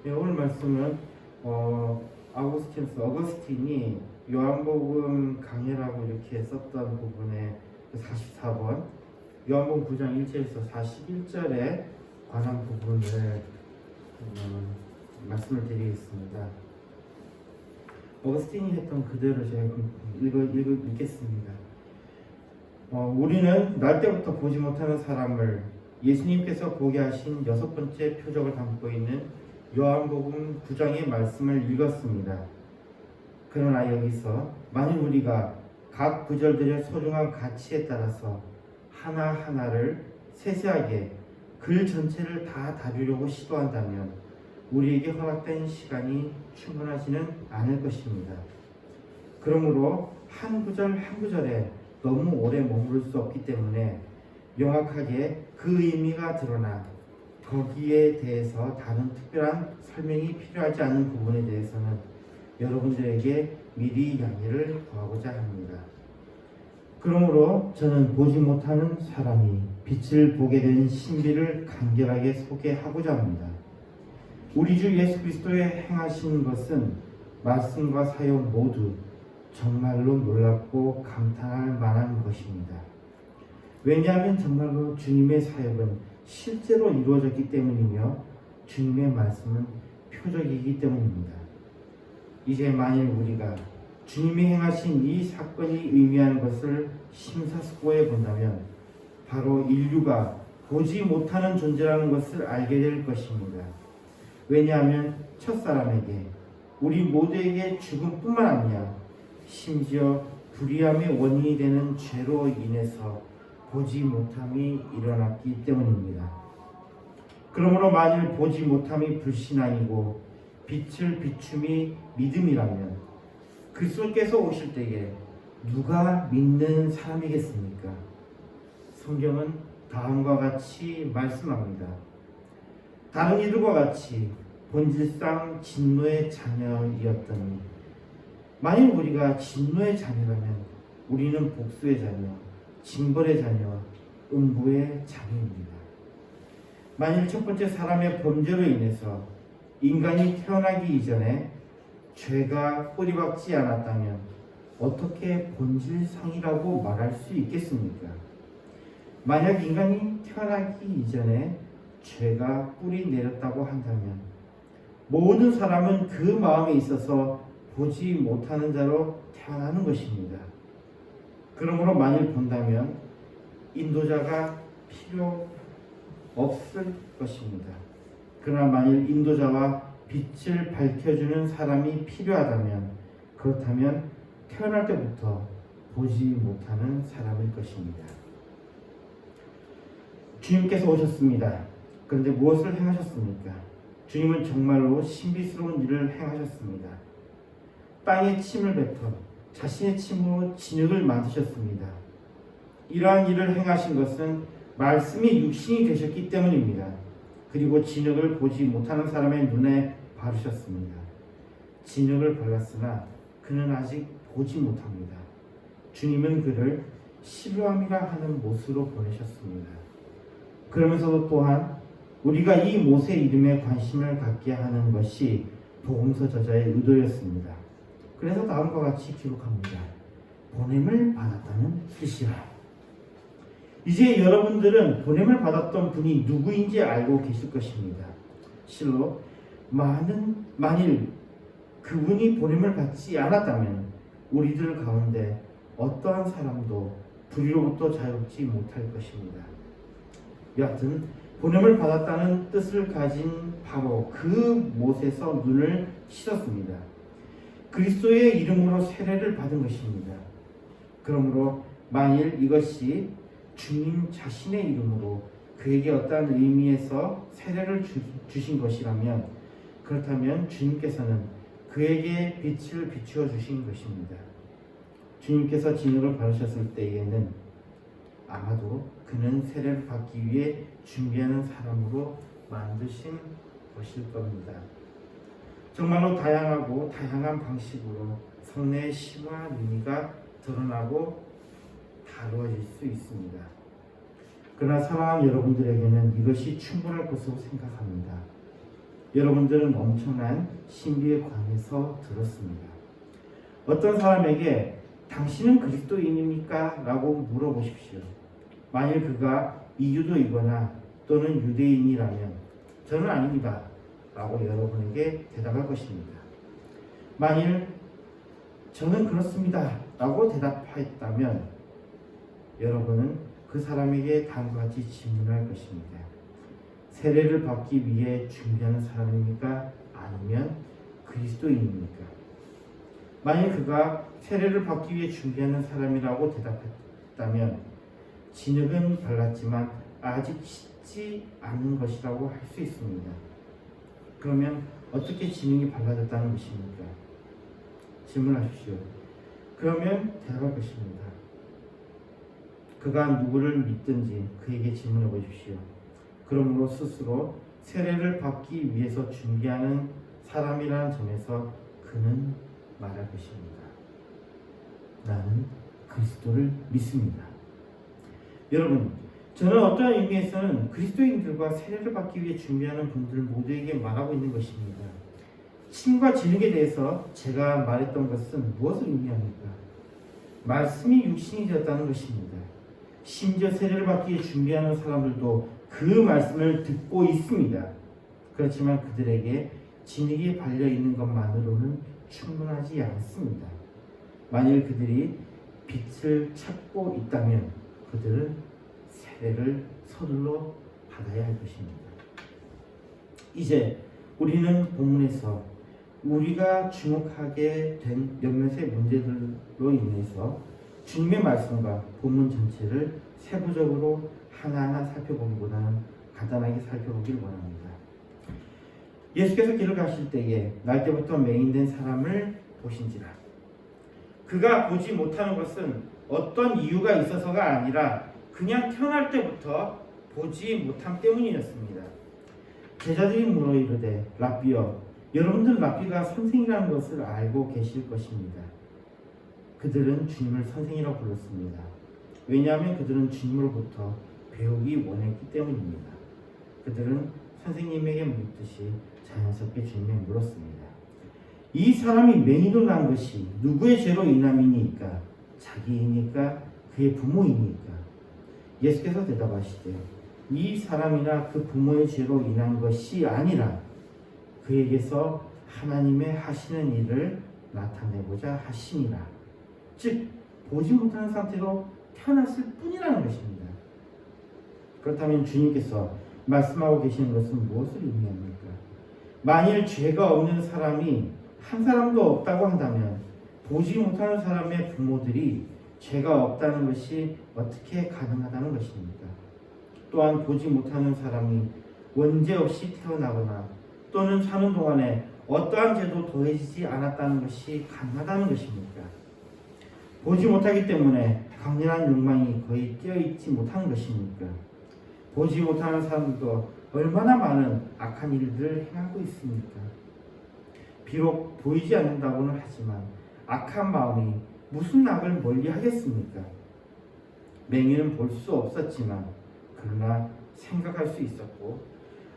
네, 오늘 말씀은 어거스틴이 요한복음 강해라고 이렇게 썼던 부분의 44번 요한복음 9장 1절에서 41절에 관한 부분을 말씀을 드리겠습니다. 어거스틴이 했던 그대로 제가 읽겠습니다. 우리는 날 때부터 보지 못하는 사람을 예수님께서 보게 하신 6번째 표적을 담고 있는 요한복음 9장의 말씀을 읽었습니다. 그러나 여기서 만일 우리가 각 구절들의 소중한 가치에 따라서 하나하나를 세세하게 글 전체를 다 다루려고 시도한다면 우리에게 허락된 시간이 충분하지는 않을 것입니다. 그러므로 한 구절 한 구절에 너무 오래 머무를 수 없기 때문에 명확하게 그 의미가 드러나 거기에 대해서 다른 특별한 설명이 필요하지 않은 부분에 대해서는 여러분들에게 미리 양해를 구하고자 합니다. 그러므로 저는 보지 못하는 사람이 빛을 보게 된 신비를 간결하게 소개하고자 합니다. 우리 주 예수 그리스도의 행하신 것은 말씀과 사역 모두 정말로 놀랍고 감탄할 만한 것입니다. 왜냐하면 정말로 주님의 사역은 실제로 이루어졌기 때문이며 주님의 말씀은 표적이기 때문입니다. 이제 만일 우리가 주님이 행하신 이 사건이 의미하는 것을 심사숙고해 본다면 바로 인류가 보지 못하는 존재라는 것을 알게 될 것입니다. 왜냐하면 첫사람에게 우리 모두에게 죽음뿐만 아니라 심지어 불의함의 원인이 되는 죄로 인해서 보지 못함이 일어났기 때문입니다. 그러므로 만일 보지 못함이 불신앙이고 빛을 비춤이 믿음이라면 그리스도께서 오실 때에 누가 믿는 사람이겠습니까? 성경은 다음과 같이 말씀합니다. 다른 이들과 같이 본질상 진노의 자녀이었더니 만일 우리가 진노의 자녀라면 우리는 복수의 자녀, 징벌의 자녀, 음부의 자녀입니다. 만일 첫 번째 사람의 범죄로 인해서 인간이 태어나기 이전에 죄가 뿌리박지 않았다면 어떻게 본질상이라고 말할 수 있겠습니까? 만약 인간이 태어나기 이전에 죄가 뿌리 내렸다고 한다면 모든 사람은 그 마음에 있어서 보지 못하는 자로 태어나는 것입니다. 그러므로 만일 본다면 인도자가 필요 없을 것입니다. 그러나 만일 인도자와 빛을 밝혀주는 사람이 필요하다면 그렇다면 태어날 때부터 보지 못하는 사람일 것입니다. 주님께서 오셨습니다. 그런데 무엇을 행하셨습니까? 주님은 정말로 신비스러운 일을 행하셨습니다. 땅에 침을 뱉어 자신의 침으로 진흙을 만드셨습니다. 이러한 일을 행하신 것은 말씀이 육신이 되셨기 때문입니다. 그리고 진흙을 보지 못하는 사람의 눈에 바르셨습니다. 진흙을 발랐으나 그는 아직 보지 못합니다. 주님은 그를 실로암이라 하는 못으로 보내셨습니다. 그러면서도 또한 우리가 이 못의 이름에 관심을 갖게 하는 것이 복음서 저자의 의도였습니다. 그래서 다음과 같이 기록합니다. 보냄을 받았다는 뜻이라. 이제 여러분들은 보냄을 받았던 분이 누구인지 알고 계실 것입니다. 실로 만일 그분이 보냄을 받지 않았다면 우리들 가운데 어떠한 사람도 불의로부터 자유롭지 못할 것입니다. 여하튼 보냄을 받았다는 뜻을 가진 바로 그 못에서 눈을 씻었습니다. 그리스도의 이름으로 세례를 받은 것입니다. 그러므로 만일 이것이 주님 자신의 이름으로 그에게 어떠한 의미에서 세례를 주신 것이라면 그렇다면 주님께서는 그에게 빛을 비추어 주신 것입니다. 주님께서 진흙을 바르셨을 때에는 아마도 그는 세례를 받기 위해 준비하는 사람으로 만드신 것일 겁니다. 정말로 다양한 방식으로 성례의 심오한 의미가 드러나고 다루어질 수 있습니다. 그러나 사랑하는 여러분들에게는 이것이 충분할 것으로 생각합니다. 여러분들은 엄청난 신비에 관해서 들었습니다. 어떤 사람에게 당신은 그리스도인입니까? 라고 물어보십시오. 만일 그가 이주도이거나 또는 유대인이라면 저는 아닙니다 라고 여러분에게 대답할 것입니다. 만일 저는 그렇습니다 라고 대답했다면 여러분은 그 사람에게 다음과 같이 질문할 것입니다. 세례를 받기 위해 준비하는 사람입니까? 아니면 그리스도인입니까? 만일 그가 세례를 받기 위해 준비하는 사람이라고 대답했다면 진흙은 발랐지만 아직 식지 않은 것이라고 할 수 있습니다. 그러면 어떻게 진흙이 발라졌다는 것입니까? 질문하십시오. 그러면 대답할 것입니다. 그가 누구를 믿든지 그에게 질문해 보십시오. 그러므로 스스로 세례를 받기 위해서 준비하는 사람이라는 점에서 그는 말할 것입니다. 나는 그리스도를 믿습니다. 여러분, 저는 어떠한 의미에서는 그리스도인들과 세례를 받기 위해 준비하는 분들 모두에게 말하고 있는 것입니다. 침과 진흙에 대해서 제가 말했던 것은 무엇을 의미합니까? 말씀이 육신이 되었다는 것입니다. 심지어 세례를 받기 위해 준비하는 사람들도 그 말씀을 듣고 있습니다. 그렇지만 그들에게 진흙이 발려있는 것만으로는 충분하지 않습니다. 만일 그들이 빛을 찾고 있다면 그들은 세례를 서둘러 받아야 할 것입니다. 이제 우리는 본문에서 우리가 주목하게 된 몇몇의 문제들로 인해서 주님의 말씀과 본문 전체를 세부적으로 하나하나 살펴보기보다는 간단하게 살펴보기를 원합니다. 예수께서 길을 가실 때에 날 때부터 맹인된 사람을 보신지라. 그가 보지 못하는 것은 어떤 이유가 있어서가 아니라 그냥 태어날 때부터 보지 못함 때문이었습니다. 제자들이 물어 이르되 랍비여, 여러분들 랍비가 선생이라는 것을 알고 계실 것입니다. 그들은 주님을 선생이라고 불렀습니다. 왜냐하면 그들은 주님으로부터 배우기 원했기 때문입니다. 그들은 선생님에게 묻듯이 자연스럽게 주님에 물었습니다. 이 사람이 맹인으로 난 것이 누구의 죄로 인함이니까? 자기이니까? 그의 부모이니까? 예수께서 대답하시되 이 사람이나 그 부모의 죄로 인한 것이 아니라 그에게서 하나님의 하시는 일을 나타내고자 하시니라. 즉 보지 못하는 상태로 태어났을 뿐이라는 것입니다. 그렇다면 주님께서 말씀하고 계시는 것은 무엇을 의미합니까? 만일 죄가 없는 사람이 한 사람도 없다고 한다면 보지 못하는 사람의 부모들이 죄가 없다는 것이 어떻게 가능하다는 것입니까? 또한 보지 못하는 사람이 원죄 없이 태어나거나 또는 사는 동안에 어떠한 죄도 더해지지 않았다는 것이 가능하다는 것입니까? 보지 못하기 때문에 강렬한 욕망이 거의 깨어있지 못하는 것입니까? 보지 못하는 사람들도 얼마나 많은 악한 일들을 행하고 있습니까? 비록 보이지 않는다고는 하지만 악한 마음이 무슨 악을 멀리 하겠습니까? 맹인은 볼 수 없었지만 그러나 생각할 수 있었고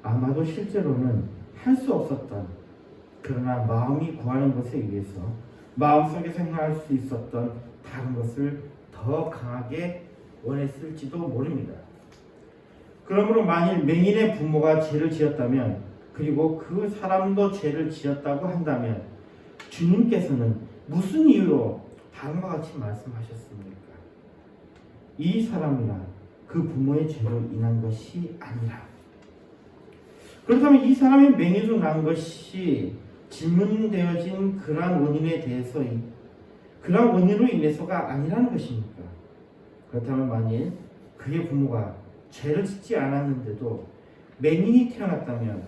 아마도 실제로는 할 수 없었던, 그러나 마음이 구하는 것에 의해서 마음속에서 행할 수 있었던 다른 것을 더 강하게 원했을지도 모릅니다. 그러므로 만일 맹인의 부모가 죄를 지었다면, 그리고 그 사람도 죄를 지었다고 한다면 주님께서는 무슨 이유로 다음과 같이 말씀하셨습니까? 이 사람이나 그 부모의 죄로 인한 것이 아니라. 그렇다면 이 사람의 맹인으로 난 것이 질문되어진 그러한 원인에 대해서 그러한 원인으로 인해서가 아니라는 것입니까? 그렇다면 만일 그의 부모가 죄를 짓지 않았는데도 맹인이 태어났다면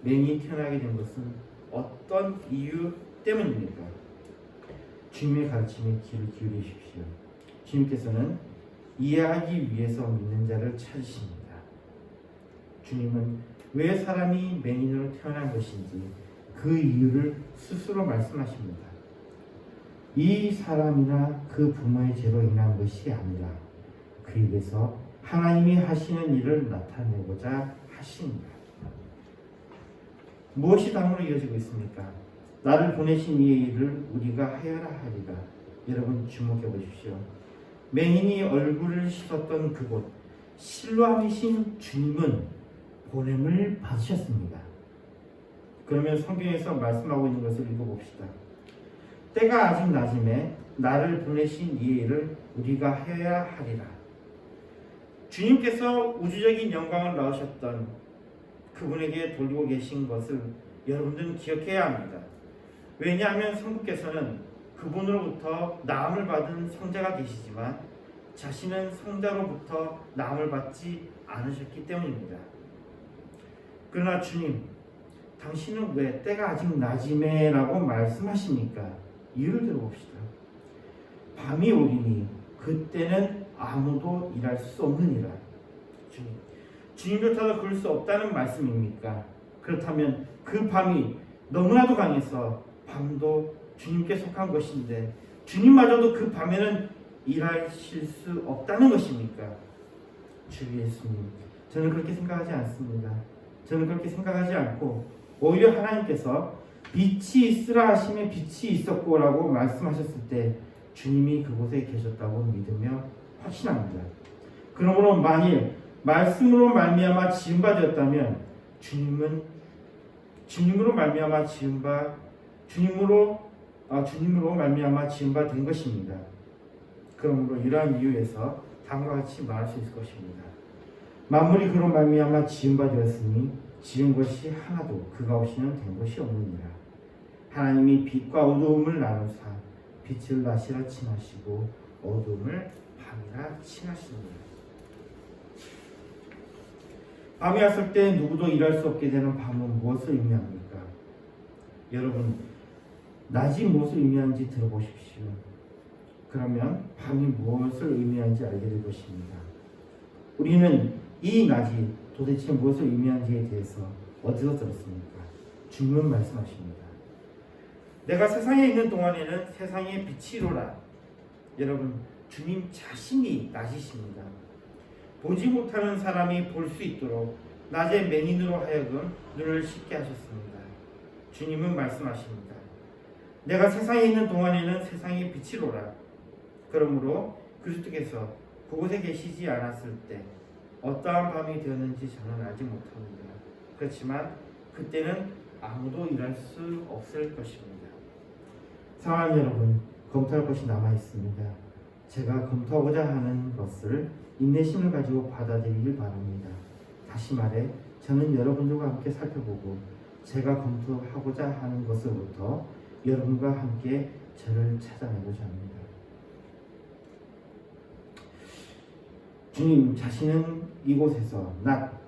맹인이 태어나게 된 것은 어떤 이유 때문입니까? 주님의 가르침에 귀를 기울이십시오. 주님께서는 이해하기 위해서 믿는 자를 찾으십니다. 주님은 왜 사람이 맹인으로 태어난 것인지 그 이유를 스스로 말씀하십니다. 이 사람이나 그 부모의 죄로 인한 것이 아니라 그에게서 하나님이 하시는 일을 나타내고자 하십니다. 무엇이 다음으로 이어지고 있습니까? 나를 보내신 이의 일을 우리가 하여라 하리라. 여러분 주목해 보십시오. 맹인이 얼굴을 씻었던 그곳 실로암이신 주님은 보냄을 받으셨습니다. 그러면 성경에서 말씀하고 있는 것을 읽어봅시다. 때가 아직 낮음에 나를 보내신 이의 일을 우리가 해야 하리라. 주님께서 우주적인 영광을 낳으셨던 그분에게 돌리고 계신 것을 여러분들은 기억해야 합니다. 왜냐하면 성부께서는 그분으로부터 나음을 받은 성자가 계시지만 자신은 성자로부터 나음을 받지 않으셨기 때문입니다. 그러나 주님, 당신은 왜 때가 아직 낮음에 라고 말씀하십니까? 이유를 들어봅시다. 밤이 오리니 그때는 아무도 일할 수 없느니라. 주님조차도 그럴 수 없다는 말씀입니까? 그렇다면 그 밤이 너무나도 강해서 밤도 주님께 속한 것인데 주님마저도 그 밤에는 일하실 수 없다는 것입니까? 주 예수님, 저는 그렇게 생각하지 않습니다. 저는 그렇게 생각하지 않고 오히려 하나님께서 빛이 있으라 하심에 빛이 있었고라고 말씀하셨을 때 주님이 그곳에 계셨다고 믿으며 확신합니다. 그러므로 만일 말씀으로 말미암아 지음바 되었다면 주님으로 말미암아 지음바 된 것입니다. 그러므로 이러한 이유에서 다음과 같이 말할 수 있을 것입니다. 만물이 그로 말미암아 지음바 되었으니 지은 것이 하나도 그가 없이는 된 것이 없느니라. 하나님이 빛과 어두움을 나누사 빛을 낮이라 칭하시고 어두움을 밤이라 칭하시느니라. 밤이 왔을 때 누구도 일할 수 없게 되는 밤은 무엇을 의미합니까? 여러분, 낮이 무엇을 의미하는지 들어보십시오. 그러면 밤이 무엇을 의미하는지 알게 될 것입니다. 우리는 이 낮이 도대체 무엇을 의미하는지에 대해서 어디서 들었습니까? 주님은 말씀하십니다. 내가 세상에 있는 동안에는 세상의 빛이로라. 여러분, 주님 자신이 낮이십니다. 보지 못하는 사람이 볼 수 있도록 낮에 맹인으로 하여금 눈을 씻게 하셨습니다. 주님은 말씀하십니다. 내가 세상에 있는 동안에는 세상의 빛이로라. 그러므로 그리스도께서 그곳에 계시지 않았을 때 어떠한 밤이 되었는지 저는 알지 못합니다. 그렇지만 그때는 아무도 일할 수 없을 것입니다. 사랑하는 여러분, 검토할 것이 남아 있습니다. 제가 검토하고자 하는 것을 인내심을 가지고 받아들이길 바랍니다. 다시 말해, 저는 여러분들과 함께 살펴보고 제가 검토하고자 하는 것으로부터 여러분과 함께 저를 찾아내고자 합니다. 주님 자신은 이곳에서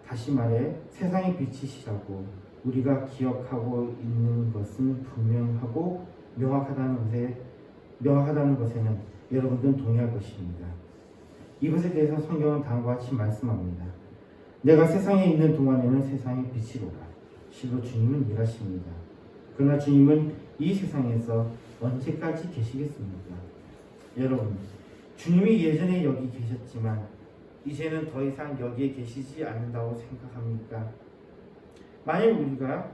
다시 말해 세상의 빛이시라고 우리가 기억하고 있는 것은 분명하고 명확하다는 것에는 여러분들은 동의할 것입니다. 이것에 대해서 성경은 다음과 같이 말씀합니다. 내가 세상에 있는 동안에는 세상의 빛이로라. 실로 주님은 일하십니다. 그러나 주님은 이 세상에서 언제까지 계시겠습니까? 여러분, 주님이 예전에 여기 계셨지만 이제는 더 이상 여기에 계시지 않는다고 생각합니까? 만약 우리가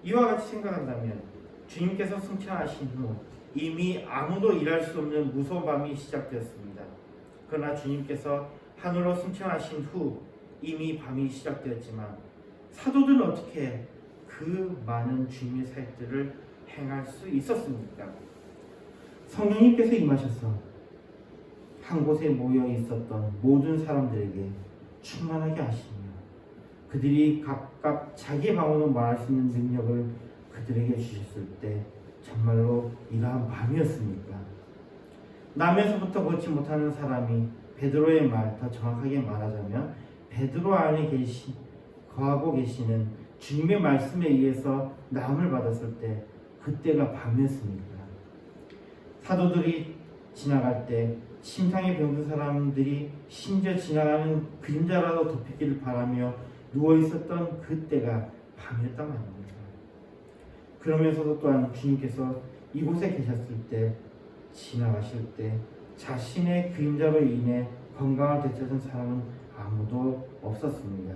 이와 같이 생각한다면 주님께서 승천하신 후 이미 아무도 일할 수 없는 무서운 밤이 시작되었습니다. 그러나 주님께서 하늘로 승천하신 후 이미 밤이 시작되었지만 사도들은 어떻게 그 많은 주님의 사역들을 행할 수 있었습니까? 성령님께서 임하셔서 한 곳에 모여 있었던 모든 사람들에게 충만하게 하시며 그들이 각각 자기의 방언으로 말할 수 있는 능력을 그들에게 주셨을 때 정말로 이러한 밤이었습니까? 남에서부터 걷지 못하는 사람이 베드로의 말, 더 정확하게 말하자면 베드로 안에 거하고 계시는 주님의 말씀에 의해서 나음을 받았을 때 그때가 밤이었습니까? 사도들이 지나갈 때 심장에 병든 사람들이 심지어 지나가는 그림자라도 덮이기를 바라며 누워있었던 그때가 밤이었단 말입니다. 그러면서도 또한 주님께서 이곳에 계셨을 때 지나가실 때 자신의 그림자로 인해 건강을 되찾은 사람은 아무도 없었습니다.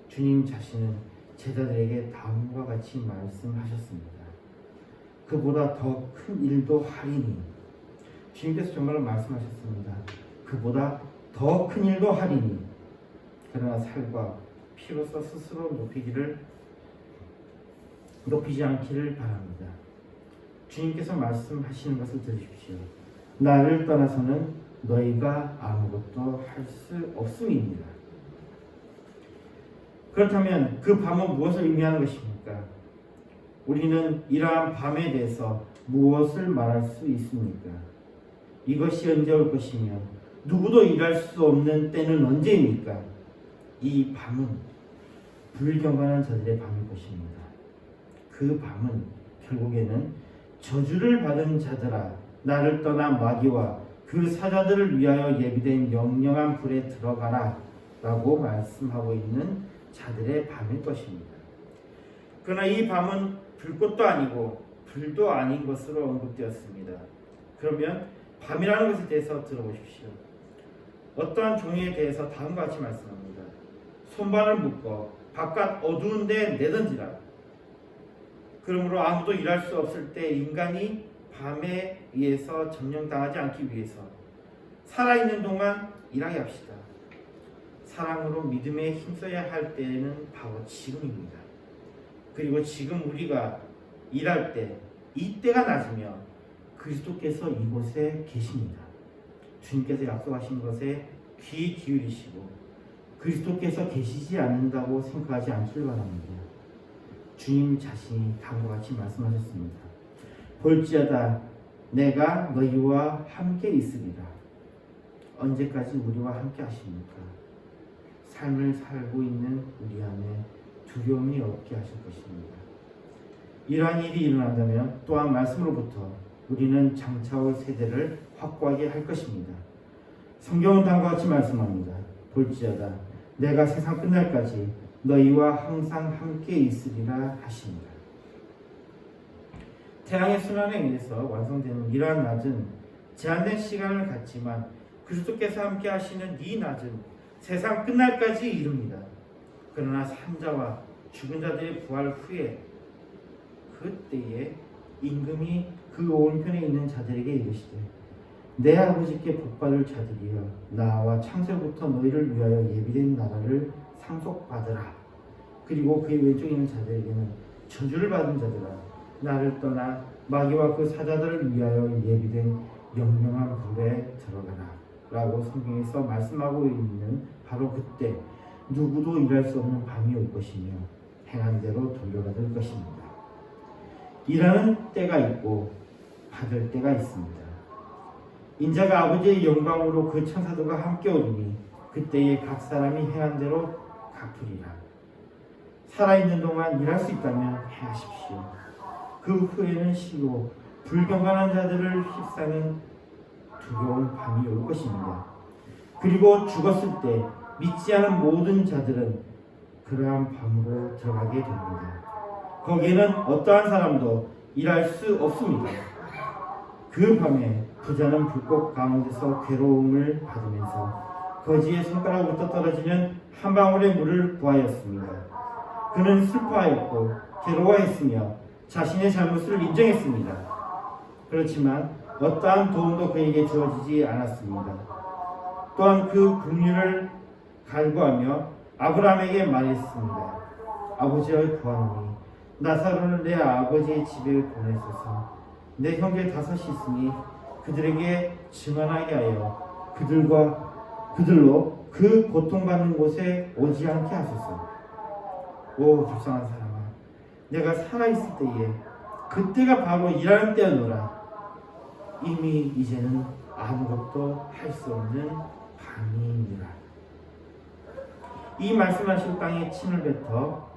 주님 자신은 제자들에게 다음과 같이 말씀하셨습니다. 그보다 더 큰 일도 하리니. 주님께서 정말로 말씀하셨습니다. 그보다 더 큰 일도 하리니. 그러나 살과 피로써 스스로 높이지 않기를 바랍니다. 주님께서 말씀하시는 것을 들으십시오. 나를 떠나서는 너희가 아무것도 할 수 없음입니다. 그렇다면 그 밤은 무엇을 의미하는 것입니까? 우리는 이러한 밤에 대해서 무엇을 말할 수 있습니까? 이것이 언제 올 것이며 누구도 일할 수 없는 때는 언제입니까? 이 밤은 불경건한 자들의 밤일 것입니다. 그 밤은 결국에는 저주를 받은 자들아 나를 떠나 마귀와 그 사자들을 위하여 예비된 영영한 불에 들어가라 라고 말씀하고 있는 자들의 밤일 것입니다. 그러나 이 밤은 불꽃도 아니고 불도 아닌 것으로 언급되었습니다. 그러면 밤이라는 것에 대해서 들어보십시오. 어떠한 종에 대해서 다음과 같이 말씀합니다. 손발을 묶어 바깥 어두운 데 내던지라. 그러므로 아무도 일할 수 없을 때 인간이 밤에 의해서 점령당하지 않기 위해서 살아있는 동안 일하게 합시다. 사랑으로 믿음에 힘써야 할 때는 바로 지금입니다. 그리고 지금 우리가 일할 때 이때가 낮으며 그리스도께서 이곳에 계십니다. 주님께서 약속하신 것에 귀 기울이시고 그리스도께서 계시지 않는다고 생각하지 않길 바랍니다. 주님 자신이 다음과 같이 말씀하셨습니다. 볼지어다 내가 너희와 함께 있으리라. 언제까지 우리와 함께 하십니까? 삶을 살고 있는 우리 안에 두려움이 없게 하실 것입니다. 이러한 일이 일어난다면 또한 말씀으로부터 우리는 장차올 세대를 확고하게 할 것입니다. 성경은 다음과 같이 말씀합니다. 볼지어다 내가 세상 끝날까지 너희와 항상 함께 있으리라 하십니다. 태양의 순환에 의해서 완성되는 이러한 낮은 제한된 시간을 갖지만 그리스도께서 함께 하시는 이 낮은 세상 끝날까지 이릅니다. 그러나 산자와 죽은 자들의 부활 후에 그때에 임금이 그 오른편에 있는 자들에게 이르시되 내 아버지께 복받을 자들이여 나와 창세부터 너희를 위하여 예비된 나라를 상속받으라. 그리고 그의 왼쪽에 있는 자들에게는 저주를 받은 자들아 나를 떠나 마귀와 그 사자들을 위하여 예비된 영영한 불에 들어가라 라고 성경에서 말씀하고 있는 바로 그때 누구도 일할 수 없는 밤이 올 것이며 행한 대로 돌려받을 것입니다. 일하는 때가 있고 받을 때가 있습니다. 인자가 아버지의 영광으로 그 천사들과 함께 오리니 그때에 각 사람이 행한 대로 갚으리라. 살아있는 동안 일할 수 있다면 행하십시오. 그 후에는 실로 불경건한 자들을 휩싸는 두려운 밤이 올 것입니다. 그리고 죽었을 때 믿지 않은 모든 자들은 그러한 밤으로 들어가게 됩니다. 거기에는 어떠한 사람도 일할 수 없습니다. 그 밤에 부자는 불꽃 가운데서 괴로움을 받으면서 거지의 손가락부터 떨어지는 한 방울의 물을 구하였습니다. 그는 슬퍼하였고 괴로워했으며 자신의 잘못을 인정했습니다. 그렇지만 어떠한 도움도 그에게 주어지지 않았습니다. 또한 그 긍휼을 갈구하며 아브라함에게 말했습니다. 아버지여 구하노니 나사로를 내 아버지의 집에 보내소서. 내 형제 5이 있으니 그들에게 증언하게 하여 그들로 그 고통받는 곳에 오지 않게 하소서. 오 불쌍한 사람아, 내가 살아있을 때에 그때가 바로 일하는 때였노라. 이미 이제는 아무것도 할 수 없는 밤이니라. 이 말씀하신 땅에 침을 뱉어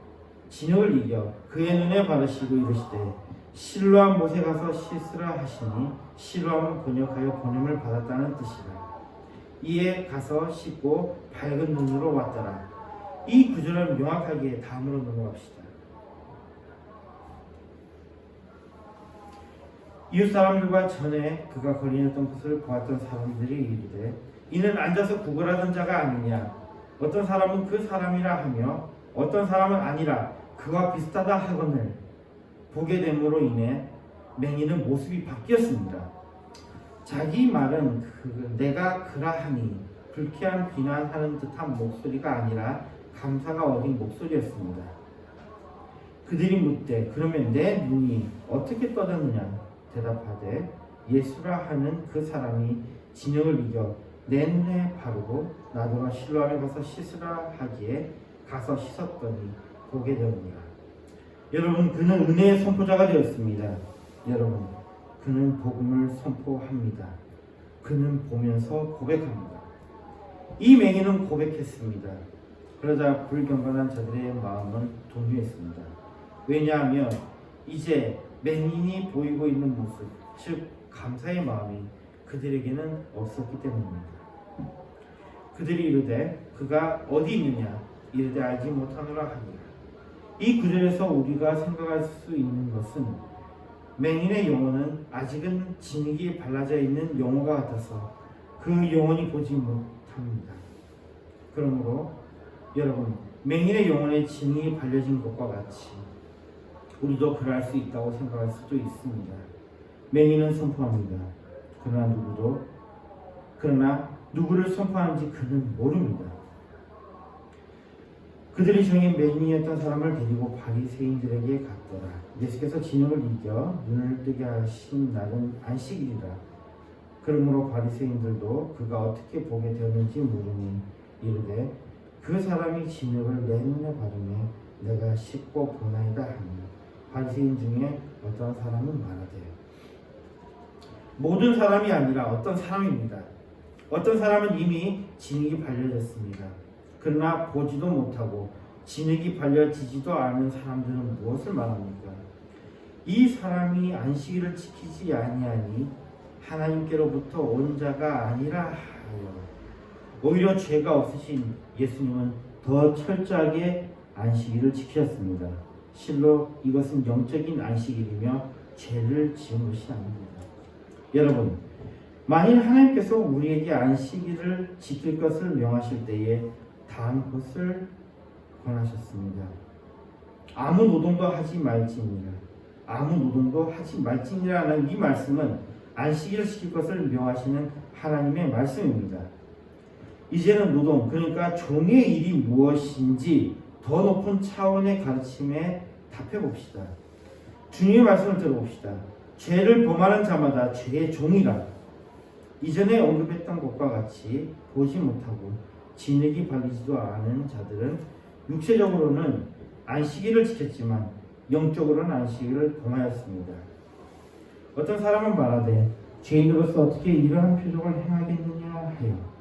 진흙을 이겨 그의 눈에 바르시고 이르시되 실로암 못에 가서 씻으라 하시니 실로암은 번역하여 보냄을 받았다는 뜻이라. 이에 가서 씻고 밝은 눈으로 왔더라. 이 구절을 명확하게 다음으로 넘어갑시다. 이웃 사람들과 전에 그가 거린했던 것을 보았던 사람들이 이르되 이는 앉아서 구걸하던 자가 아니냐. 어떤 사람은 그 사람이라 하며 어떤 사람은 아니라 그와 비슷하다 하거늘 보게 됨으로 인해 맹인은 모습이 바뀌었습니다. 자기 말은 내가 그라하니 불쾌한 비난하는 듯한 목소리가 아니라 감사가 어린 목소리였습니다. 그들이 묻되 그러면 내 눈이 어떻게 떠졌느냐 대답하되 예수라 하는 그 사람이 진역을 이겨 내 눈에 바르고 나더러 실로암에 가서 씻으라 하기에 가서 씻었더니 보게 되었느니라. 여러분, 그는 은혜의 선포자가 되었습니다. 여러분, 그는 복음을 선포합니다. 그는 보면서 고백합니다. 이 맹인은 고백했습니다. 그러자 불경건한 자들의 마음은 동요했습니다. 왜냐하면 이제 맹인이 보이고 있는 모습, 즉 감사의 마음이 그들에게는 없었기 때문입니다. 그들이 이르되 그가 어디 있느냐 이르되 알지 못하노라 하니라. 이 구절에서 우리가 생각할 수 있는 것은 맹인의 영혼은 아직은 진흙이 발라져 있는 영혼과 같아서 그 영혼이 보지 못합니다. 그러므로 여러분, 맹인의 영혼에 진흙이 발려진 것과 같이 우리도 그럴 수 있다고 생각할 수도 있습니다. 맹인은 선포합니다. 그러나 누구를 선포하는지 그는 모릅니다. 그들이 정인 맹인이었던 사람을 데리고 바리새인들에게 갔더라. 예수께서 진역을 이겨 눈을 뜨게 하신 날은 안식일이라. 그러므로 바리새인들도 그가 어떻게 보게 되었는지 물으니 이르되 그 사람이 진역을 내 눈에 바르매 내가 씻고 보나이다 하니 바리새인 중에 어떤 사람은 말하되 모든 사람이 아니라 어떤 사람입니다. 어떤 사람은 이미 진흙이 발려졌습니다. 그러나 보지도 못하고 진흙이 발려지지도 않은 사람들은 무엇을 말합니까? 이 사람이 안식일을 지키지 아니하니 하나님께로부터 온 자가 아니라 하여. 오히려 죄가 없으신 예수님은 더 철저하게 안식일을 지키셨습니다. 실로 이것은 영적인 안식일이며 죄를 지은 것이 아닙니다. 여러분, 만일 하나님께서 우리에게 안식일을 지킬 것을 명하실 때에 다음 것을 권하셨습니다. 아무 노동도 하지 말지니라. 아무 노동도 하지 말지니라는 이 말씀은 안식일을 지킬 것을 명하시는 하나님의 말씀입니다. 이제는 노동, 그러니까 종의 일이 무엇인지 더 높은 차원의 가르침에 답해봅시다. 주님의 말씀을 들어봅시다. 죄를 범하는 자마다 죄의 종이라. 이전에 언급했던 것과 같이 보지 못하고 진흙이 발리지도 않은 자들은 육체적으로는 안식일을 지켰지만 영적으로는 안식일을 범하였습니다. 어떤 사람은 말하되 죄인으로서 어떻게 이러한 표적을 행하겠느냐 하여.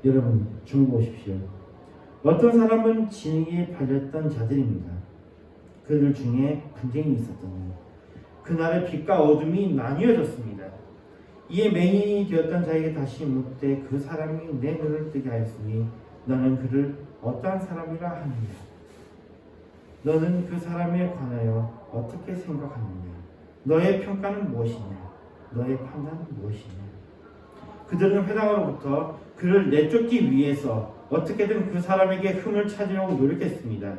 여러분, 주목하십시오. 어떤 사람은 진흙이 발렸던 자들입니다. 그들 중에 분쟁이 있었더니 그날의 빛과 어둠이 나뉘어졌습니다. 이에 맹인이 되었던 자에게 다시 묻되 그 사람이 내 눈을 뜨게 하였으니 너는 그를 어떠한 사람이라 하느냐? 너는 그 사람에 관하여 어떻게 생각하느냐? 너의 평가는 무엇이냐? 너의 판단은 무엇이냐? 그들은 회당으로부터 그를 내쫓기 위해서 어떻게든 그 사람에게 흠을 찾으려고 노력했습니다.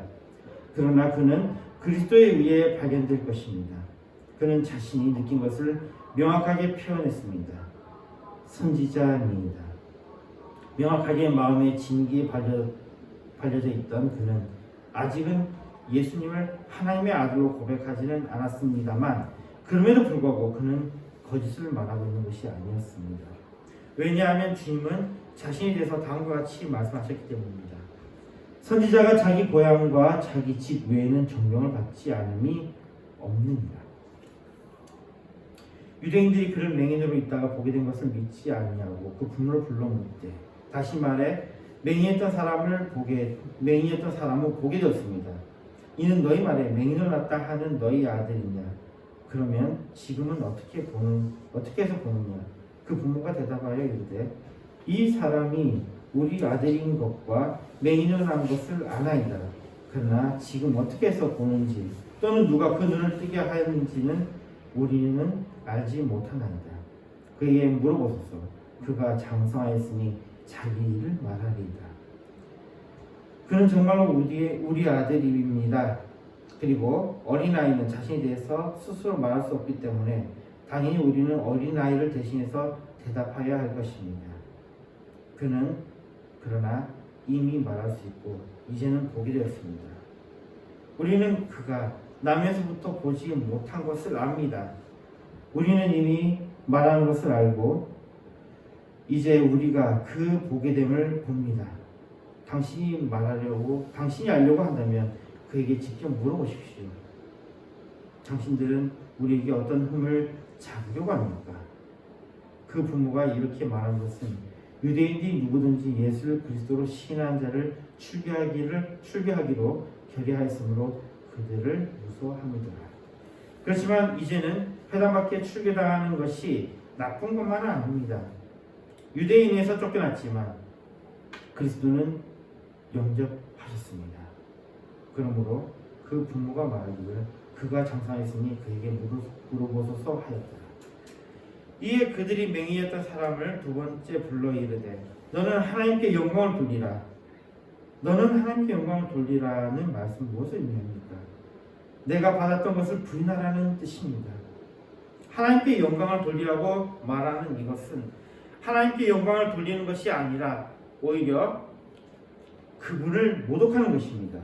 그러나 그는 그리스도에 의해 발견될 것입니다. 그는 자신이 느낀 것을 명확하게 표현했습니다. 선지자입니다. 명확하게 마음에 진흙이 발려져 있던 그는 아직은 예수님을 하나님의 아들로 고백하지는 않았습니다만 그럼에도 불구하고 그는 거짓을 말하고 있는 것이 아니었습니다. 왜냐하면 주님은 자신에 대해서 다음과 같이 말씀하셨기 때문입니다. 선지자가 자기 고향과 자기 집 외에는 존경을 받지 않음이 없느니라. 유대인들이 그를 맹인으로 있다가 보게 된 것을 믿지 아니하고 그 분노를 불러 묻되 다시 말해 맹인했던 사람은 보게 되었습니다. 이는 너희 말에 맹인을 낳다 하는 너희 아들이냐? 그러면 지금은 어떻게 해서 보느냐? 그 부모가 대답하여 이르되 이 사람이 우리 아들인 것과 맹인을 낳은 것을 아나이다. 그러나 지금 어떻게 해서 보는지 또는 누가 그 눈을 뜨게 하였는지는 우리는 알지 못하나이다. 그에게 물어보소서. 그가 장성하였으니 자기 일을 말하리이다. 그는 정말로 우리 아들입니다. 그리고 어린아이는 자신에 대해서 스스로 말할 수 없기 때문에 당연히 우리는 어린아이를 대신해서 대답하여야 할 것입니다. 그는 그러나 이미 말할 수 있고 이제는 보게 되었습니다. 우리는 그가 남에서부터 보지 못한 것을 압니다. 우리는 이미 말하는 것을 알고 이제 우리가 그 보게 됨을 봅니다. 당신이 알려고 한다면 그에게 직접 물어보십시오. 당신들은 우리에게 어떤 흠을 잡으려고 합니까? 그 부모가 이렇게 말한 것은 유대인들이 누구든지 예수를 그리스도로 시인한 자를 출교하기로 결의하였으므로 그들을 무서워합니다. 그렇지만 이제는 회당 밖에 출교당하는 것이 나쁜 것만은 아닙니다. 유대인에서 쫓겨났지만 그리스도는 영접하셨습니다. 그러므로 그 부모가 말하기를 그가 장사했으니 그에게 물어보소서 하였더라. 이에 그들이 맹인이었던 사람을 두 번째 불러 이르되 너는 하나님께 영광을 돌리라. 너는 하나님께 영광을 돌리라는 말씀 무엇을 의미합니까? 내가 받았던 것을 부인하라는 뜻입니다. 하나님께 영광을 돌리라고 말하는 이것은 하나님께 영광을 돌리는 것이 아니라 오히려 그분을 모독하는 것입니다.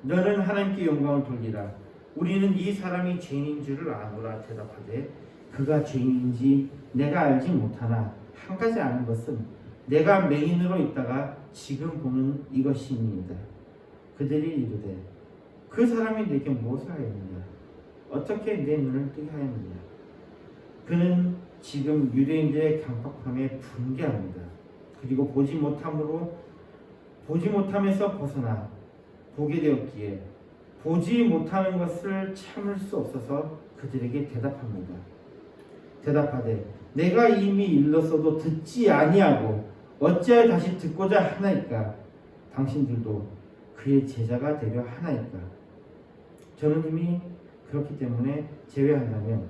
너는 하나님께 영광을 돌리라. 우리는 이 사람이 죄인인 줄을 아노라 대답하되 그가 죄인인지 내가 알지 못하나 한 가지 아는 것은 내가 맹인으로 있다가 지금 보는 이것입니다. 그들이 이르되 그 사람이 내게 무엇을 하였느냐? 어떻게 내 눈을 뜨게 하였느냐? 그는 지금 유대인들의 강팍함에 분개합니다. 그리고 보지 못함에서 벗어나 보게 되었기에 보지 못하는 것을 참을 수 없어서 그들에게 대답합니다. 대답하되 내가 이미 일렀어도 듣지 아니하고 어찌하여 다시 듣고자 하나이까? 당신들도 그의 제자가 되려 하나이까? 저는 이미 그렇기 때문에 제외한다면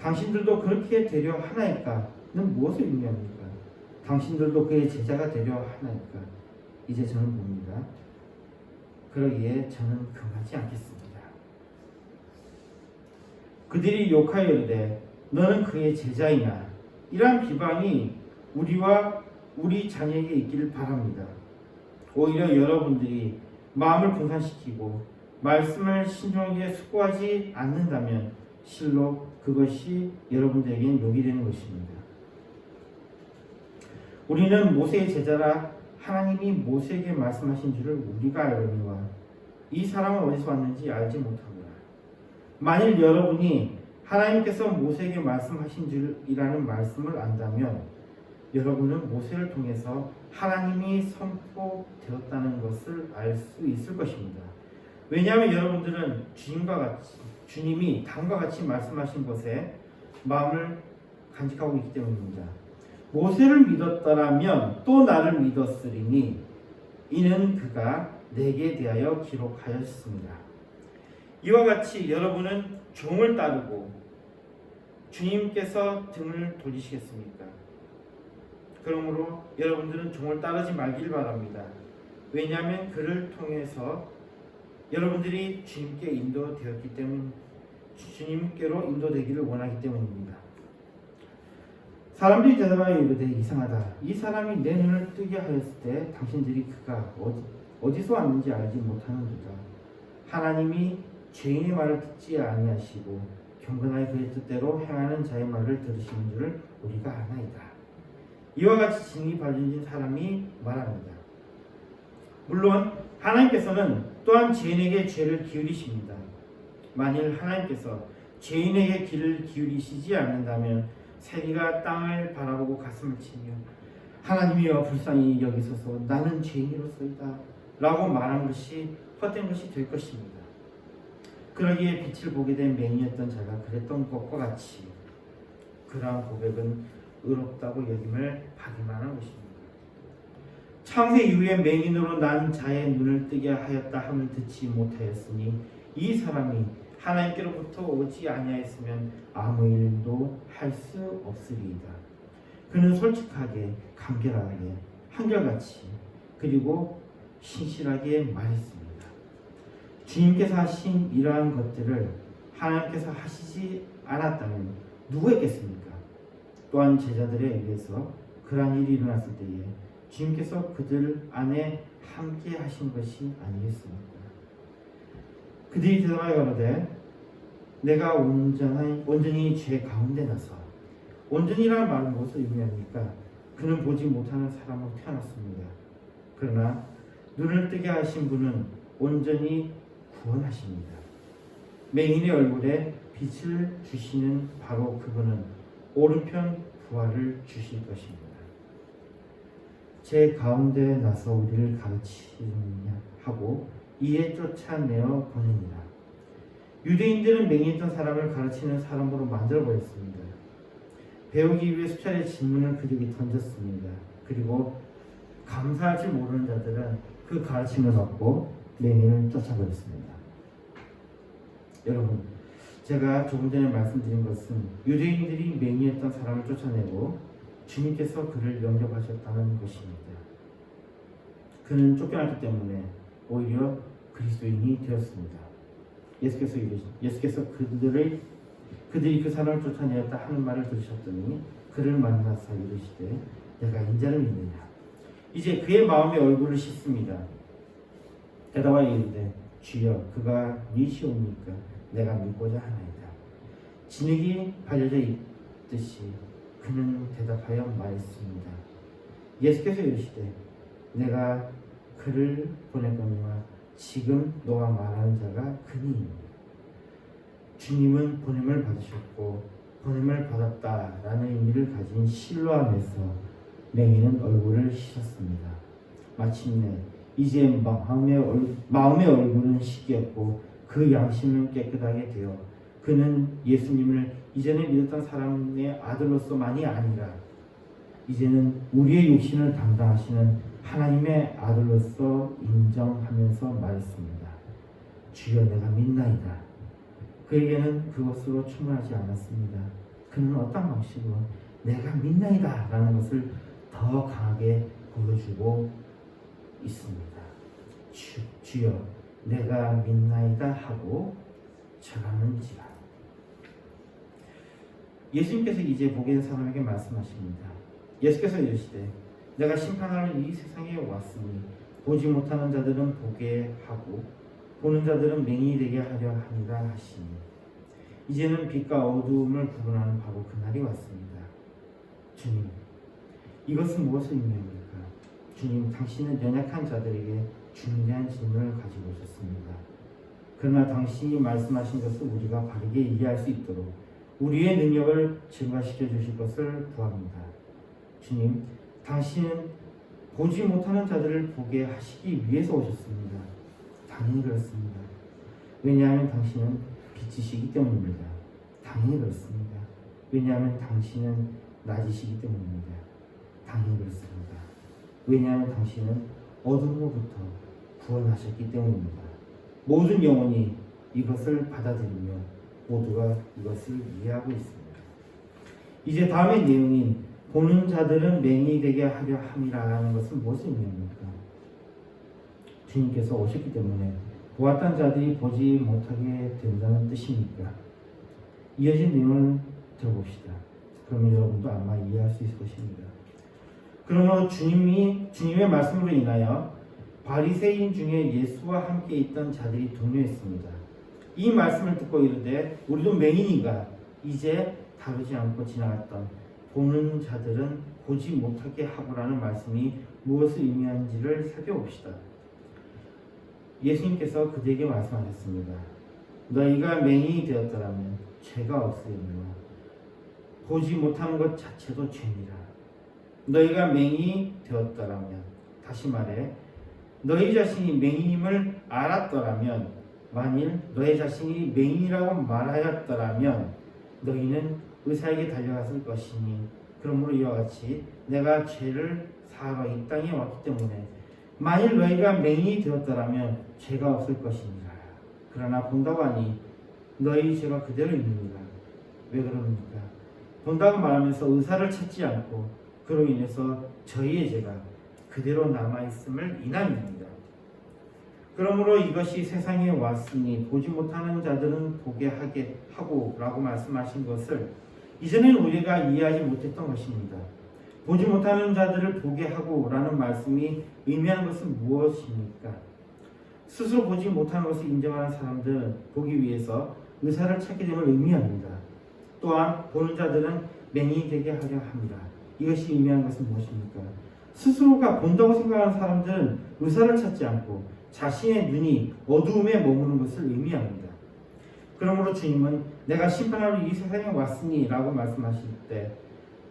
당신들도 그렇게 되려 하나이까는 무엇을 의미합니까? 당신들도 그의 제자가 되려 하나이까? 이제 저는 봅니다. 그러기에 저는 금하지 않겠습니다. 그들이 욕하여 이르되 너는 그의 제자이냐? 이러한 비방이 우리와 우리 자녀에게 있기를 바랍니다. 오히려 여러분들이 마음을 분산시키고 말씀을 신중하게 숙고하지 않는다면 실로 그것이 여러분들에게는 욕이 되는 것입니다. 우리는 모세의 제자라 하나님이 모세에게 말씀하신 줄을 우리가 알거니와 이 사람은 어디서 왔는지 알지 못하노라. 만일 여러분이 하나님께서 모세에게 말씀하신 줄이라는 말씀을 안다면 여러분은 모세를 통해서 하나님이 선포되었다는 것을 알 수 있을 것입니다. 왜냐하면 여러분들은 주님이 다음과 같이 말씀하신 것에 마음을 간직하고 있기 때문입니다. 모세를 믿었더라면 또 나를 믿었으리니 이는 그가 내게 대하여 기록하였습니다. 이와 같이 여러분은 종을 따르고 주님께서 등을 돌리시겠습니까? 그러므로 여러분들은 종을 따르지 말길 바랍니다. 왜냐하면 그를 통해서 여러분들이 주님께 인도되었기 때문, 주님께로 인도되기를 원하기 때문입니다. 사람들이 대답하여 이르되 이상하다. 이 사람이 내 눈을 뜨게 하였을 때 당신들이 그가 어디서 왔는지 알지 못하는도다. 하나님이 죄인의 말을 듣지 아니하시고 경건하게 그의 뜻대로 행하는 자의 말을 들으시는 줄을 우리가 아나이다. 이와 같이 진리 받으신 사람이 말합니다. 물론 하나님께서는 또한 죄인에게 죄를 기울이십니다. 만일 하나님께서 죄인에게 귀를 기울이시지 않는다면 세리가 땅을 바라보고 가슴을 치며 하나님이여 불쌍히 여기소서 나는 죄인으로서이다 라고 말한 것이 헛된 것이 될 것입니다. 그러기에 빛을 보게 된 맹인이었던 자가 그랬던 것과 같이 그러한 고백은 의롭다고 여김을 받을 만한 것입니다. 창세 이후에 맹인으로 난 자의 눈을 뜨게 하였다 함을 듣지 못하였으니 이 사람이 하나님께로부터 오지 아니하였으면 아무 일도 할 수 없으리이다. 그는 솔직하게 간결하게 한결같이 그리고 신실하게 말했습니다. 주님께서 하신 이러한 것들을 하나님께서 하시지 않았다면 누가 했겠습니까? 또한 제자들에 의해서 그러한 일이 일어났을 때에 주님께서 그들 안에 함께 하신 것이 아니겠습니까? 그들이 대답하여 가로되 내가 온전히 죄 가운데 나서, 온전이라는 말은 무엇을 의미합니까? 그는 보지 못하는 사람으로 태어났습니다. 그러나 눈을 뜨게 하신 분은 온전히 구원하십니다. 맹인의 얼굴에 빛을 주시는 바로 그분은 오른편 부활을 주실 것입니다. 제 가운데 나서 우리를 가르치느냐 하고 이에 쫓아내어 보내니라. 유대인들은 맹인했던 사람을 가르치는 사람으로 만들어버렸습니다. 배우기 위해 수차례 질문을 그들에게 던졌습니다. 그리고 감사할 줄 모르는 자들은 그 가르침을 받고 맹인을 쫓아버렸습니다. 여러분, 제가 조금 전에 말씀드린 것은 유대인들이 맹인했던 사람을 쫓아내고 주님께서 그를 영접하셨다는 것입니다. 그는 쫓겨났기 때문에 오히려 그리스도인이 되었습니다. 예수께서 그들이 그 사람을 쫓아내었다 하는 말을 들으셨더니 그를 만나서 이르시되 내가 인자를 믿느냐. 이제 그의 마음의 얼굴을 씻습니다. 대답하여 이르되 주여 그가 니시옵니까? 내가 믿고자 하나이다. 진흙이 발려져 있듯이 그는 대답하여 말했습니다. 예수께서 이르시되 내가 그를 보냈거니와 지금 너와 말하는 자가 그니이니. 주님은 보냄을 받으셨고 보냄을 받았다라는 의미를 가진 실로암에서 맹인은 얼굴을 씻었습니다. 마침내 이제 마음의 얼굴은 씻겼고 그 양심은 깨끗하게 되어 그는 예수님을 이전에 믿었던 사람의 아들로서만이 아니라 이제는 우리의 육신을 담당하시는 하나님의 아들로서 인정하면서 말했습니다. 주여 내가 믿나이다. 그에게는 그것으로 충분하지 않았습니다. 그는 어떤 방식으로 내가 믿나이다 라는 것을 더 강하게 보여주고 있습니다. 주여 내가 믿나이다 하고 절하는지라. 예수님께서 이제 보게 된 사람에게 말씀하십니다. 예수께서 이르시되 내가 심판하러 이 세상에 왔으니 보지 못하는 자들은 보게 하고 보는 자들은 맹인이 되게 하려 함이라 하시니 이제는 빛과 어두움을 구분하는 바로 그날이 왔습니다. 주님, 이것은 무엇을 의미합니까? 주님, 당신은 연약한 자들에게 중대한 질문을 가지고 오셨습니다. 그러나 당신이 말씀하신 것을 우리가 바르게 이해할 수 있도록 우리의 능력을 증가시켜 주실 것을 구합니다. 주님, 당신은 보지 못하는 자들을 보게 하시기 위해서 오셨습니다. 당연히 그렇습니다. 왜냐하면 당신은 빛이시기 때문입니다. 당연히 그렇습니다. 왜냐하면 당신은 낮이시기 때문입니다. 당연히 그렇습니다. 왜냐하면 당신은 어둠으로부터 구원하셨기 때문입니다. 모든 영혼이 이것을 받아들이며 모두가 이것을 이해하고 있습니다. 이제 다음의 내용인 보는 자들은 맹인이 되게 하려 함이라는 것은 무엇을 의미합니까? 주님께서 오셨기 때문에 보았던 자들이 보지 못하게 된다는 뜻입니까? 이어진 내용을 들어봅시다. 그러면 여러분도 아마 이해할 수 있을 것입니다. 그러므로 주님의 말씀으로 인하여 바리새인 중에 예수와 함께 있던 자들이 동요했습니다. 이 말씀을 듣고 이르되 우리도 맹인인가? 이제 다루지 않고 지나갔던 보는 자들은 보지 못하게 하고라는 말씀이 무엇을 의미하는지를 살펴봅시다. 예수님께서 그들에게 말씀하셨습니다. 너희가 맹인이 되었더라면 죄가 없으리라. 보지 못하는 것 자체도 죄니라. 너희가 맹인이 되었더라면, 다시 말해 너희 자신이 맹인임을 알았더라면, 만일 너희 자신이 맹인이라고 말하였더라면 너희는 의사에게 달려갔을 것이니, 그러므로 이와 같이 내가 죄를 사하러 이 땅에 왔기 때문에 만일 너희가 맹인이 되었더라면 죄가 없을 것이니라. 그러나 본다고 하니 너희 죄가 그대로 있느니라. 왜 그럽니까? 본다고 말하면서 의사를 찾지 않고 그로 인해서 저희의 죄가 그대로 남아있음을 인함입니다. 그러므로 이것이 세상에 왔으니 보지 못하는 자들은 보게 하게 하고 라고 말씀하신 것을 이전에는 우리가 이해하지 못했던 것입니다. 보지 못하는 자들을 보게 하고 라는 말씀이 의미하는 것은 무엇입니까? 스스로 보지 못하는 것을 인정하는 사람들은 보기 위해서 의사를 찾게 됨을 의미합니다. 또한 보는 자들은 맹인이 되게 하려 합니다. 이것이 의미하는 것은 무엇입니까? 스스로가 본다고 생각하는 사람들은 의사를 찾지 않고 자신의 눈이 어두움에 머무는 것을 의미합니다. 그러므로 주님은 내가 심판하러 이 세상에 왔으니 라고 말씀하실 때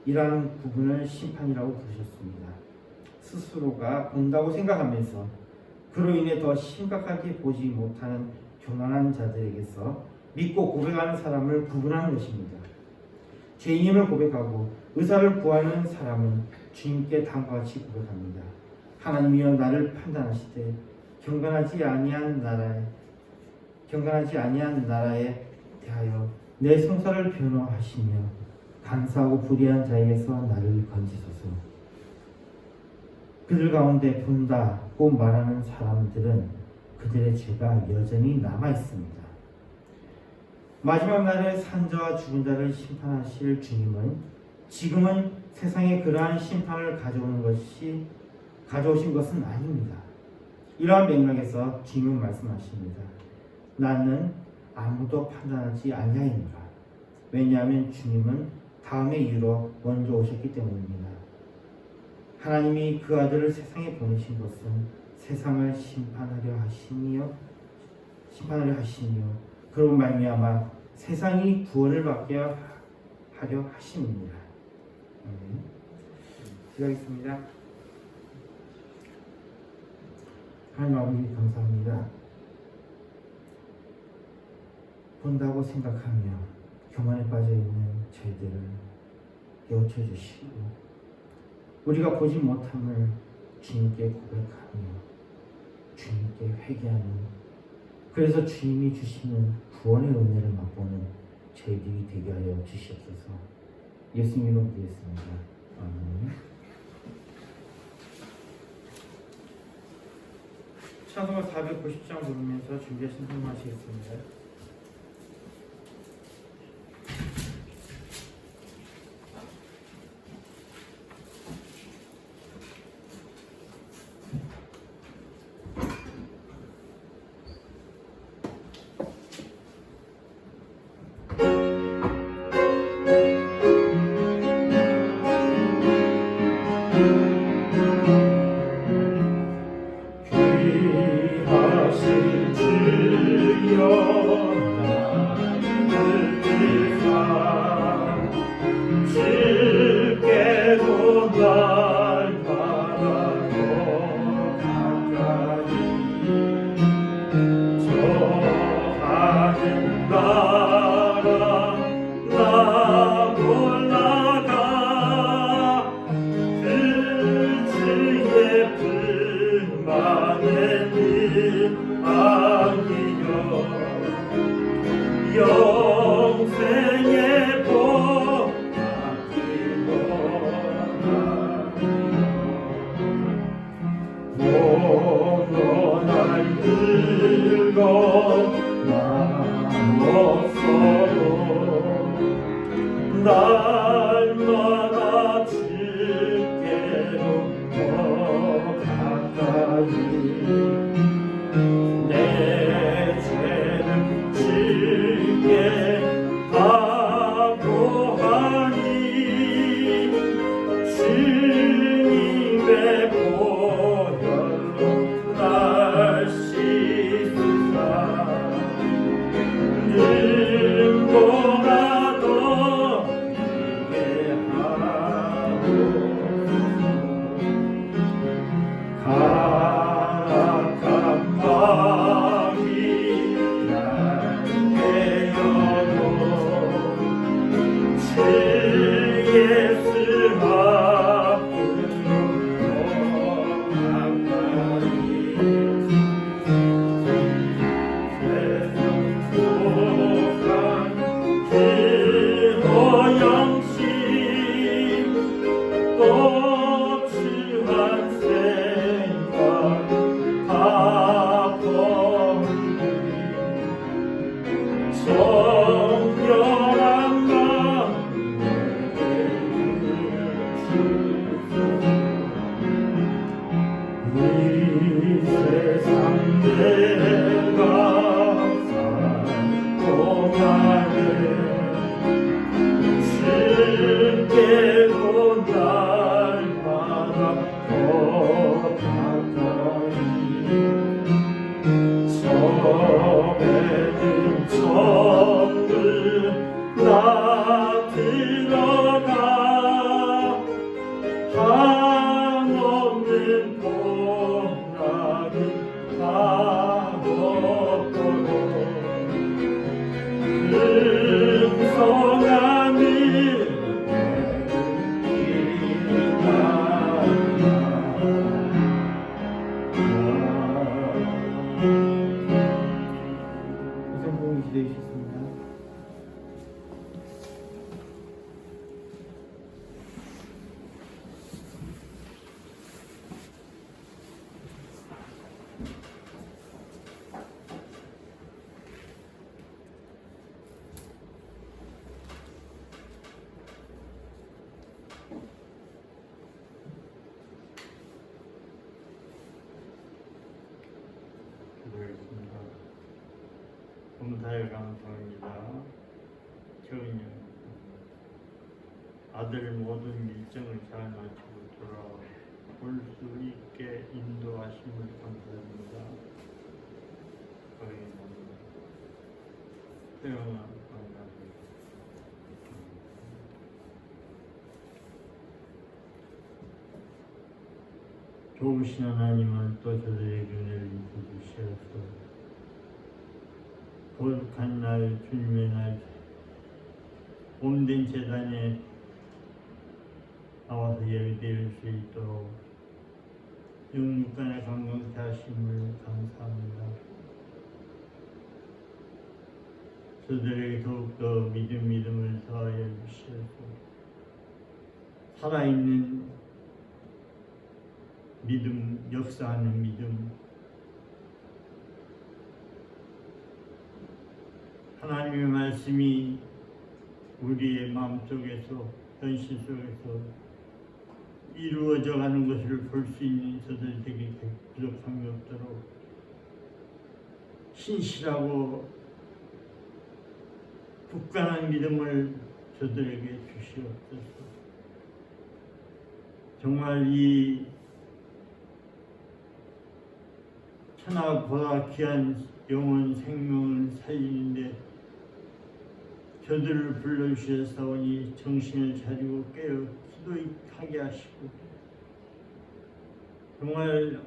이러한 부분을 심판이라고 부르셨습니다. 스스로가 본다고 생각하면서 그로 인해 더 심각하게 보지 못하는 교만한 자들에게서 믿고 고백하는 사람을 구분하는 것입니다. 죄인임을 고백하고 의사를 구하는 사람은 주님께 다음과 같이 고백합니다. 하나님이여 나를 판단하시되 경건하지 아니한 나라에 대하여 내 성사를 변호하시며 간사하고 불의한 자에게서 나를 건지소서. 그들 가운데 본다고 말하는 사람들은 그들의 죄가 여전히 남아 있습니다. 마지막 날에 산 자와 죽은 자를 심판하실 주님은 지금은 세상에 그러한 심판을 가져오신 것은 아닙니다. 이러한 맥락에서 주님은 말씀하십니다. 나는 아무도 판단하지 아니하노라. 왜냐하면 주님은 다음에 이르러 먼저 오셨기 때문입니다. 하나님이 그 아들을 세상에 보내신 것은 세상을 심판하려 하시며 그로 말미암아 세상이 구원을 받게 하려 하심입니다. 기도하겠습니다. 하나님 아버지 감사합니다. 본다고 생각하며 교만에 빠져있는 저희들을 깨우쳐 주시고 우리가 보지 못함을 주님께 고백하며 주님께 회개하는 그래서 주님이 주시는 구원의 은혜를 맛보는 저희들이 되게 하여 주시옵소서. 예수님으로 기도했습니다. 아멘. 찬송가 490장 부르면서 준비하신 선포하시겠습니다. 귀하신 주여 나를 뜻하 주께로 날 바라고 가까이 저 하늘 나라 나 올라가 그 주의 불만의 아니여 영생의 복 받기로 날 들고 나 없어도 날마다 주께로 더 가까이 내 죄를 주께 하고하니 주님의 보혈로 날 씻으사 내가 살고 가네 주께로 날마다 더 가까이 정해진 천들 나 들어가 한없는 복락은 다 없도록 풍성한 고생봉이 기대주셨습니다. 기도하겠습니다. 감사에 감사합니다. 저은요 아들 모든 일정을 잘 마치고 돌아올 수 있게 인도하심을 감사합니다. 태영아 감사합니다. 좋으신 하나님은 또 저들에게 은혜를 입혀주시옵소서. 거룩한 날 주님의 날 몸된 제단에 나와서 예배드릴 수 있도록 영육간의 강건케 하심을 감사합니다. 저들에게 더욱더 믿음을 더하여 주시옵소서. 살아있는 믿음, 역사하는 믿음, 하나님의 말씀이 우리의 마음속에서 현실 속에서 이루어져 가는 것을 볼 수 있는 저들에게 부족함이 없도록 신실하고 굳건한 믿음을 저들에게 주시옵소서. 정말 이 천하보다 귀한 영혼 생명을 살리는데 저들을 불러주셨사오니 정신을 차리고 깨어 기도하게 하시고 정말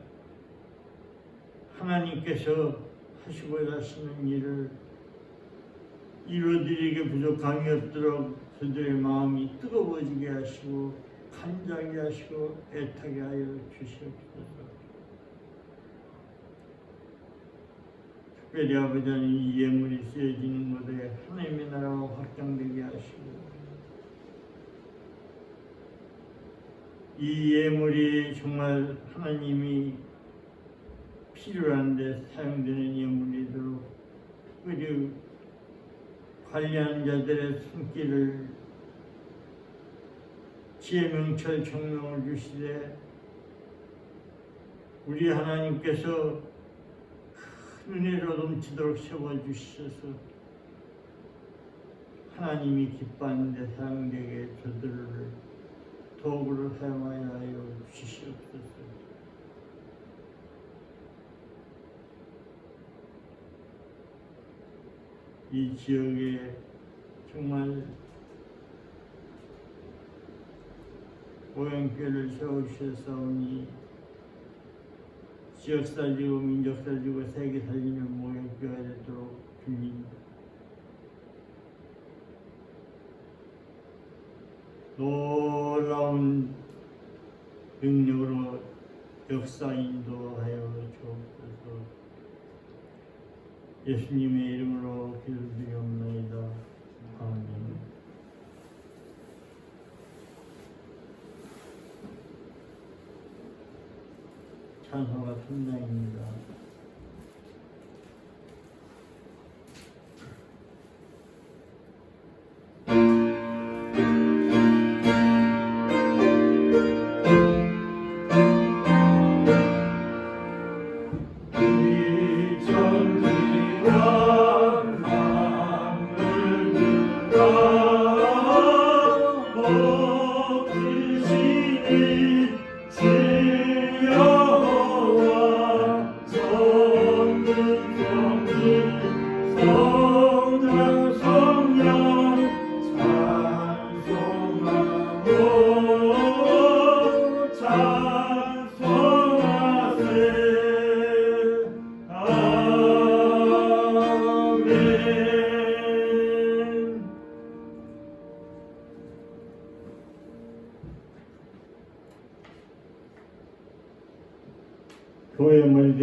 하나님께서 하시고자 하시는 일을 이루어드리기에 부족함이 없도록 저들의 마음이 뜨거워지게 하시고 간절하게 하시고 애타게 하여 주시옵소서. 특별히 아버지는 이 예물이 쓰여지는 곳에 하나님의 나라가 확장되게 하시고 이 예물이 정말 하나님이 필요한데 사용되는 예물이도록 특별히 관리하는 자들의 손길을 지혜명철 청명을 주시되 우리 하나님께서 큰 은혜로 넘치도록 세워주셔서 하나님이 기뻐하는 데 사용되게 저들을 도구로 사용하여 주시옵소서. 이 지역에 정말 오행교를 세우셨사오니 지역 살리고 민족 살리고 세계 살리는 모형교가 되도록 주님 놀라운 능력으로 역사 인도하여 주옵소서. 예수님의 이름으로 기도드리옵나이다. 아멘. 찬송가 3장입니다. 우리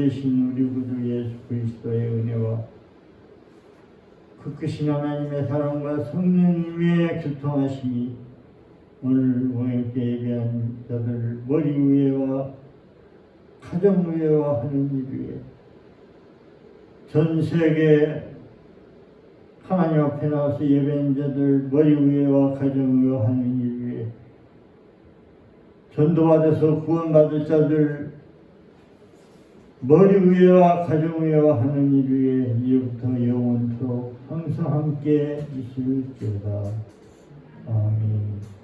되신 우리 구주 예수 그리스도의 은혜와 그 크신 하나님의 사랑과 성령님의 교통하심이 오늘 오행께 예배한 자들 머리 위에와 가정 위에와 하는 일 위에 전 세계 하나님 앞에 나와서 예배한 자들 머리 위에와 가정 위에와 하는 일 위에 전도받아서 구원받을 자들 머리 위에와 가정 위에와 하는 일 위에 이제부터 영원토록 항상 함께 있을지어다. 아멘.